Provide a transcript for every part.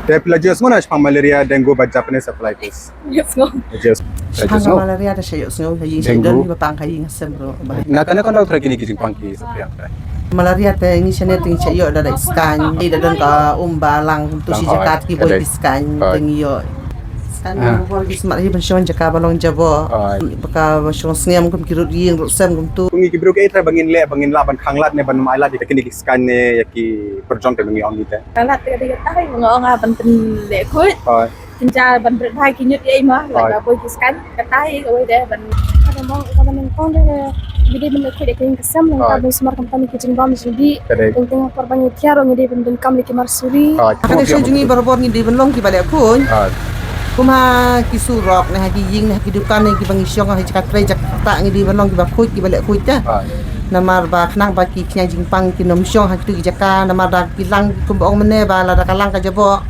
Dia pila just mana pang malaria dengue but Japanese hepatitis. Yes ngom. Just Hanga malaria ada saya usngo hayi saya dan di bapang hayi ngasem bro. Nakana kan dokter kini kijing pangki seperti apa? Malaria te ini sana ting saya ada scan di dalam ka umbalang tu si jakat ki boy scan ting yo. Sana bol di smart hi pension jaka balong jabo. Baka pension sngam kum kirut ying rusam kum tu. Kungi kibro ke itra bangin la ban khanglat ne ban mailat di kini scan ne yaki perjong te bangi on dite. Kalat te dia tahu ngong ban pen le khut. Tinja ban berdai kinyut ye mah la boy scan katai oi de ban ada mong kaman kong de jadi benda khut ke kesam nang tabung smart company ke jingbang jadi tengah korban tiaro ngide ben kam le ke marsuri. Akan saya jungi barbor ngide ben long ki balik kun. Kuma ki surok nah ki ying nah ki dukan ni ki bangisyong ha jakat tre jakta ngidi balong ki bakut ki balik kuit dah. Namar ba khnang ba ki knya jingpang ki nomsyong ha tu ki jaka namar da ki lang ku bong mene ba la da kalang ka jabo.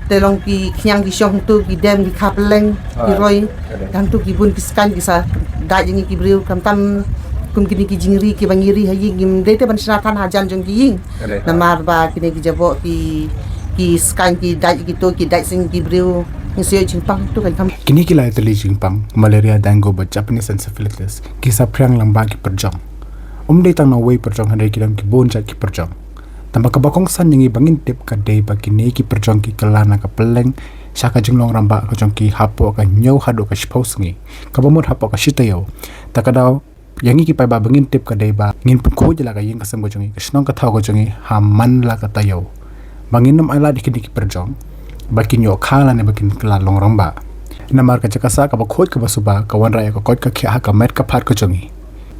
Telong ki knyang ki syong tu ki dem ki kapleng ki roi dan tu ki bun ki skan ki sa da jingi ki briu kam tam kum kini ki jingri ki bangiri ha ying gim de te ban sinatan hajan jong ki ying. Namar ba kini ki jabo ki skan ki da ki tu ki da sing ki briu Ngisio jingpang tu kan kami. Kini kila itali jingpang, malaria dengue but Japanese encephalitis. Kisah priang lambang ki perjong. Day tang naway perjong handai kilam ki bonjat ki perjong. Tambah kabakong san yang ibangin tip ka day bagi ne ki perjong ki kelana ka peleng. Syaka jenglong ramba ka jong ki hapoh ka nyau hado ka shpaus ngi. Kabamut hapoh ka shitayo. Takadaw yang iki pai ba bangin tip ka day ba ngin pko jela ka yeng kasem ka jongi. Kasnong ka thaw ka jongi haman la ka tayo. Bangin nom ala dikini ki perjong. Bakin yo kala ne bakin kelalong romba namar ka jakasa ka bakhoj ka basuba ka wan raya ka koj ka khya ka met ka phat ka chongi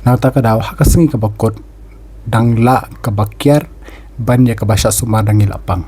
nauta ka daw ha ka singi ka bakot dangla ka bakyar ban ya ka basha suma dangi lapang